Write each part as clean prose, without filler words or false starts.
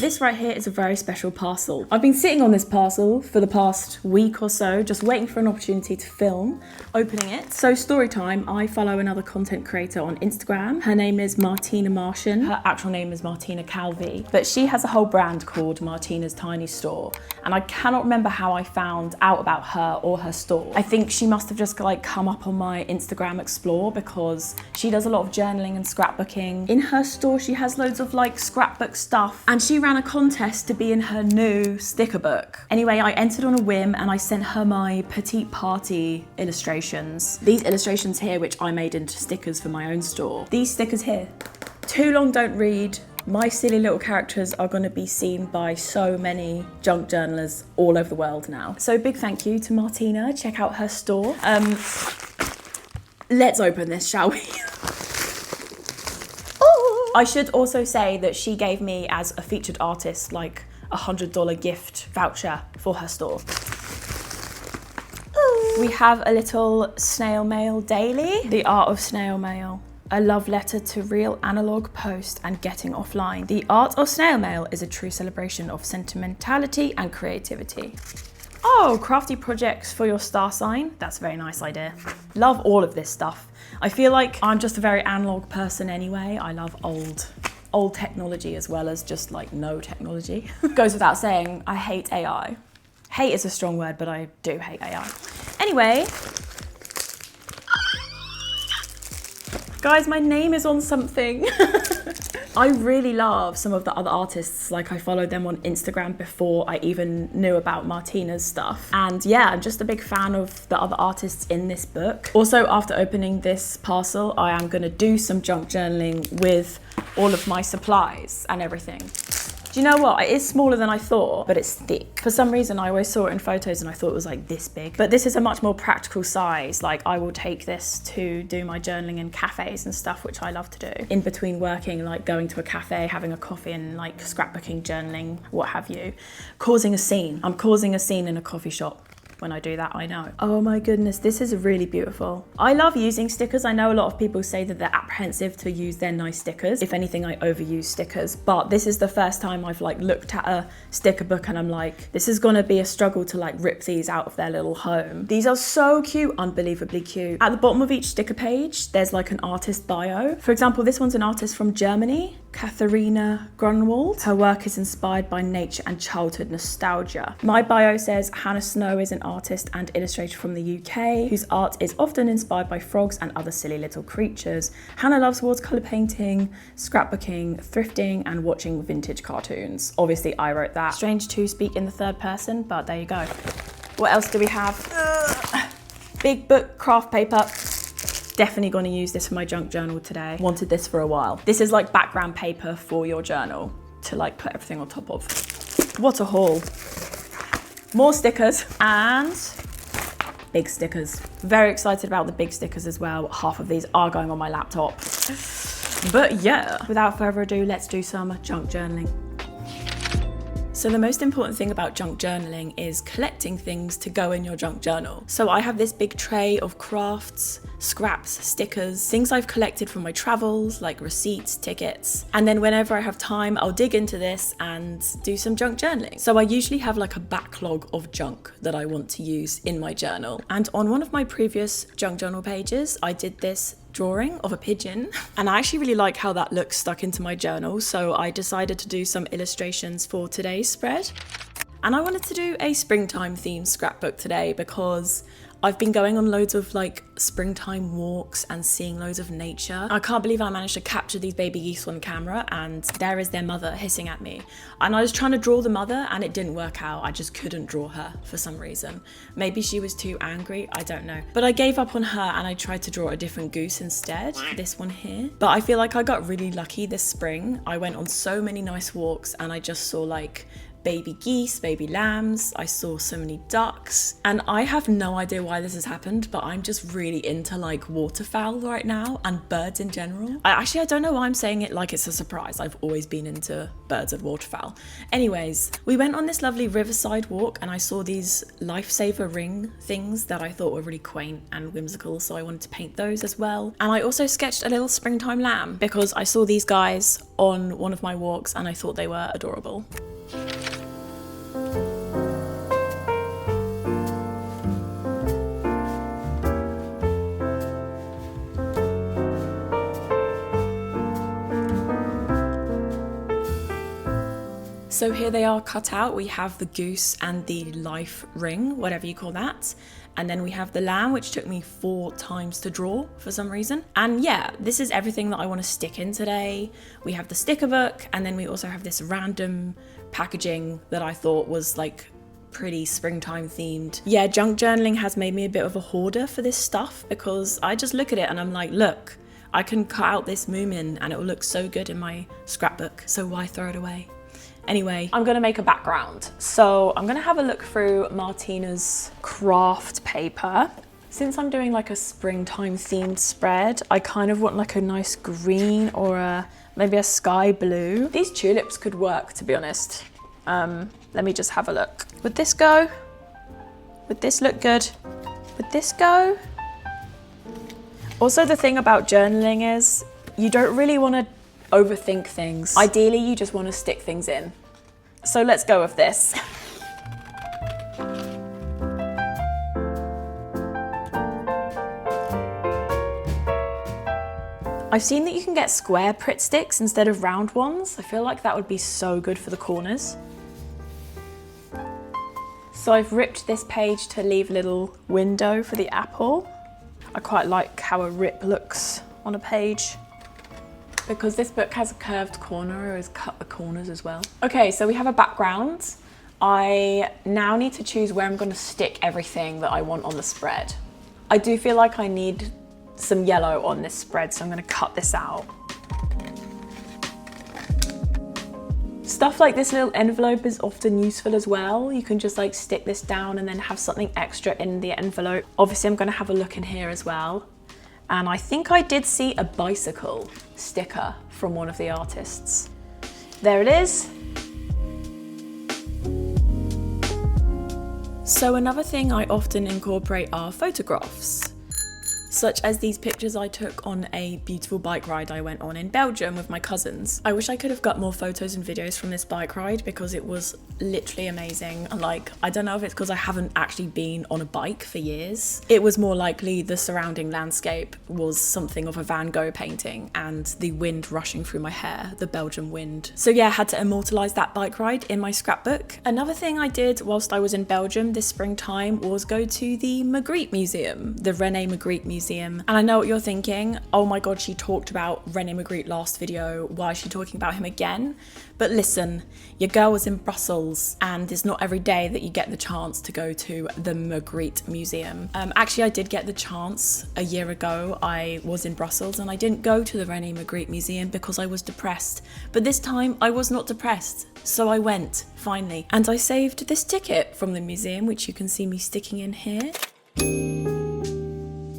This right here is a very special parcel. I've been sitting on this parcel for the past week or so, just waiting for an opportunity to film opening it. So story time, I follow another content creator on Instagram. Her name is Martina Martian. Her actual name is Martina Calvi, but she has a whole brand called Martina's Tiny Store. And I cannot remember how I found out about her or her store. I think she must have just like come up on my Instagram Explore because she does a lot of journaling and scrapbooking. In her store, she has loads of like scrapbook stuff, and she ran a contest to be in her new sticker book. Anyway, I entered on a whim and I sent her my petite party illustrations. These illustrations here, which I made into stickers for my own store. These stickers here, too long don't read. My silly little characters are going to be seen by so many junk journalers all over the world now. So big thank you to Martina. Check out her store. Let's open this, shall we? I should also say that she gave me, as a featured artist, like a $100 gift voucher for her store. We have a little snail mail daily. The art of snail mail. A love letter to real analog post and getting offline. The art of snail mail is a true celebration of sentimentality and creativity. Oh, crafty projects for your star sign. That's a very nice idea. Love all of this stuff. I feel like I'm just a very analog person anyway. I love old technology as well as just like no technology. Goes without saying, I hate AI. Hate is a strong word, but I do hate AI. Anyway, guys, my name is on something. I really love some of the other artists. Like, I followed them on Instagram before I even knew about Martina's stuff. And yeah, I'm just a big fan of the other artists in this book. Also, after opening this parcel, I am gonna do some junk journaling with all of my supplies and everything. Do you know what? It is smaller than I thought, but it's thick. For some reason, I always saw it in photos and I thought it was like this big. But this is a much more practical size. Like, I will take this to do my journaling in cafes and stuff, which I love to do. In between working, like going to a cafe, having a coffee and like scrapbooking, journaling, what have you. Causing a scene. I'm causing a scene in a coffee shop. When I do that, I know. Oh my goodness, this is really beautiful. I love using stickers. I know a lot of people say that they're apprehensive to use their nice stickers. If anything, I overuse stickers, but this is the first time I've like looked at a sticker book and I'm like, this is gonna be a struggle to like rip these out of their little home. These are so cute, unbelievably cute. At the bottom of each sticker page, there's like an artist bio. For example, this one's an artist from Germany, Katharina Grunwald. Her work is inspired by nature and childhood nostalgia. My bio says Hannah Snow is an artist and illustrator from the UK, whose art is often inspired by frogs and other silly little creatures. Hannah loves watercolor painting, scrapbooking, thrifting, and watching vintage cartoons. Obviously, I wrote that. Strange to speak in the third person, but there you go. What else do we have? Big book craft paper. Definitely going to use this for my junk journal today. Wanted this for a while. This is like background paper for your journal to like put everything on top of. What a haul. More stickers and big stickers. Very excited about the big stickers as well. Half of these are going on my laptop. But yeah, without further ado, let's do some junk journaling. So the most important thing about junk journaling is collecting things to go in your junk journal. So I have this big tray of crafts, scraps, stickers, things I've collected from my travels, like receipts, tickets. And then whenever I have time, I'll dig into this and do some junk journaling. So I usually have like a backlog of junk that I want to use in my journal. And on one of my previous junk journal pages, I did this drawing of a pigeon, and I actually really like how that looks stuck into my journal, so I decided to do some illustrations for today's spread. And I wanted to do a springtime themed scrapbook today because I've been going on loads of like springtime walks and seeing loads of nature. I can't believe I managed to capture these baby geese on camera, and there is their mother hissing at me. And I was trying to draw the mother and it didn't work out. I just couldn't draw her for some reason. Maybe she was too angry, I don't know. But I gave up on her and I tried to draw a different goose instead, this one here. But I feel like I got really lucky this spring. I went on so many nice walks and I just saw like baby geese, baby lambs. I saw so many ducks, and I have no idea why this has happened, but I'm just really into like waterfowl right now and birds in general. I don't know why I'm saying it like it's a surprise. I've always been into birds and waterfowl. Anyways, we went on this lovely riverside walk and I saw these lifesaver ring things that I thought were really quaint and whimsical, so I wanted to paint those as well. And I also sketched a little springtime lamb because I saw these guys on one of my walks and I thought they were adorable. So here they are cut out. We have the goose and the life ring, whatever you call that. And then we have the lamb, which took me 4 times to draw for some reason. And yeah, this is everything that I want to stick in today. We have the sticker book, and then we also have this random packaging that I thought was like pretty springtime themed. Yeah, junk journaling has made me a bit of a hoarder for this stuff because I just look at it and I'm like, look, I can cut out this moomin and it will look so good in my scrapbook, so why throw it away? Anyway, I'm gonna make a background. So I'm gonna have a look through Martina's craft paper. Since I'm doing like a springtime themed spread, I kind of want like a nice green or maybe a sky blue. These tulips could work, to be honest. Let me just have a look. Would this go? Would this look good? Would this go? Also, the thing about journaling is you don't really want to overthink things. Ideally, you just want to stick things in. So let's go with this. I've seen that you can get square Pritt sticks instead of round ones. I feel like that would be so good for the corners. So I've ripped this page to leave a little window for the apple. I quite like how a rip looks on a page. Because this book has a curved corner, it has cut the corners as well. Okay, so we have a background. I now need to choose where I'm going to stick everything that I want on the spread. I do feel like I need some yellow on this spread, so I'm going to cut this out. Stuff like this little envelope is often useful as well. You can just like stick this down and then have something extra in the envelope. Obviously, I'm going to have a look in here as well. And I think I did see a bicycle sticker from one of the artists. There it is. So another thing I often incorporate are photographs, such as these pictures I took on a beautiful bike ride I went on in Belgium with my cousins. I wish I could have got more photos and videos from this bike ride because it was literally amazing. And like, I don't know if it's because I haven't actually been on a bike for years. It was more likely the surrounding landscape was something of a Van Gogh painting and the wind rushing through my hair, the Belgian wind. So yeah, I had to immortalize that bike ride in my scrapbook. Another thing I did whilst I was in Belgium this springtime was go to the Magritte Museum, the René Magritte Museum. And I know what you're thinking, oh my god, she talked about René Magritte last video, why is she talking about him again? But listen, your girl was in Brussels and it's not every day that you get the chance to go to the Magritte Museum. Actually, I did get the chance a year ago. I was in Brussels and I didn't go to the René Magritte Museum because I was depressed. But this time I was not depressed, so I went, finally. And I saved this ticket from the museum, which you can see me sticking in here.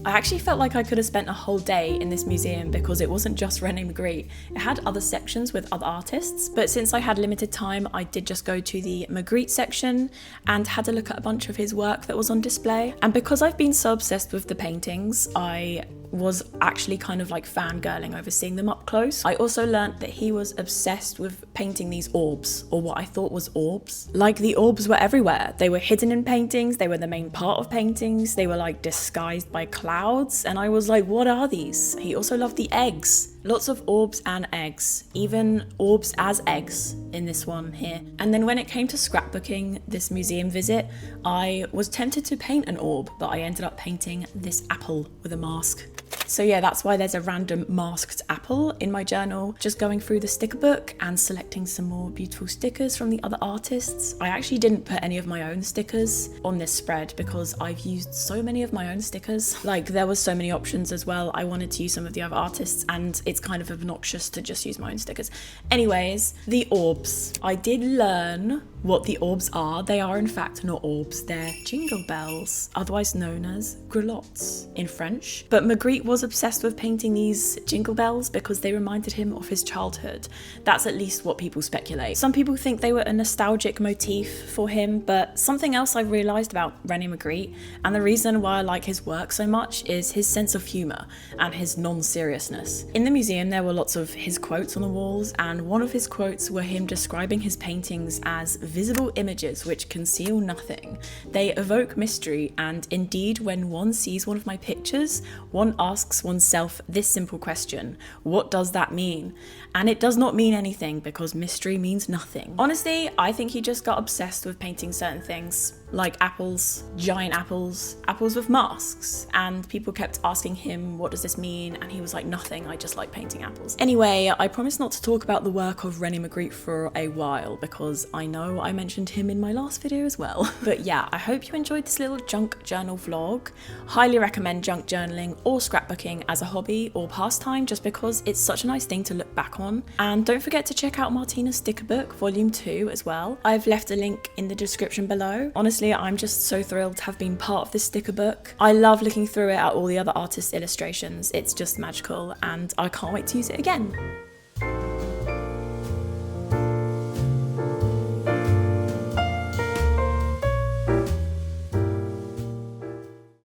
I actually felt like I could have spent a whole day in this museum because it wasn't just René Magritte. It had other sections with other artists, but since I had limited time, I did just go to the Magritte section and had a look at a bunch of his work that was on display. And because I've been so obsessed with the paintings, I was actually kind of like fangirling over seeing them up close. I also learnt that he was obsessed with painting these orbs, or what I thought was orbs. Like, the orbs were everywhere. They were hidden in paintings, they were the main part of paintings, they were like disguised by clouds, and I was like, what are these? He also loved the eggs. Lots of orbs and eggs, even orbs as eggs in this one here. And then when it came to scrapbooking this museum visit, I was tempted to paint an orb, but I ended up painting this apple with a mask. So yeah, that's why there's a random masked apple in my journal, just going through the sticker book and selecting some more beautiful stickers from the other artists. I actually didn't put any of my own stickers on this spread because I've used so many of my own stickers. Like, there was so many options as well. I wanted to use some of the other artists and it's kind of obnoxious to just use my own stickers. Anyways, the orbs. I did learn what the orbs are, they are in fact not orbs, they're jingle bells, otherwise known as grelottes in French. But Magritte was obsessed with painting these jingle bells because they reminded him of his childhood. That's at least what people speculate. Some people think they were a nostalgic motif for him, but something else I've realised about René Magritte, and the reason why I like his work so much, is his sense of humour and his non-seriousness. In the museum there were lots of his quotes on the walls, and one of his quotes were him describing his paintings as visible images which conceal nothing. They evoke mystery, and indeed when one sees one of my pictures, one asks oneself this simple question: what does that mean? And it does not mean anything, because mystery means nothing. Honestly, I think he just got obsessed with painting certain things, like apples, giant apples, apples with masks, and people kept asking him, what does this mean? And he was like, nothing, I just like painting apples. Anyway, I promise not to talk about the work of René Magritte for a while, because I know I mentioned him in my last video as well. But yeah, I hope you enjoyed this little junk journal vlog. Highly recommend junk journaling or scrapbooking as a hobby or pastime, just because it's such a nice thing to look back on. And don't forget to check out Martina's sticker book, volume 2 as well. I've left a link in the description below. Honestly, I'm just so thrilled to have been part of this sticker book. I love looking through it at all the other artists' illustrations. It's just magical, and I can't wait to use it again.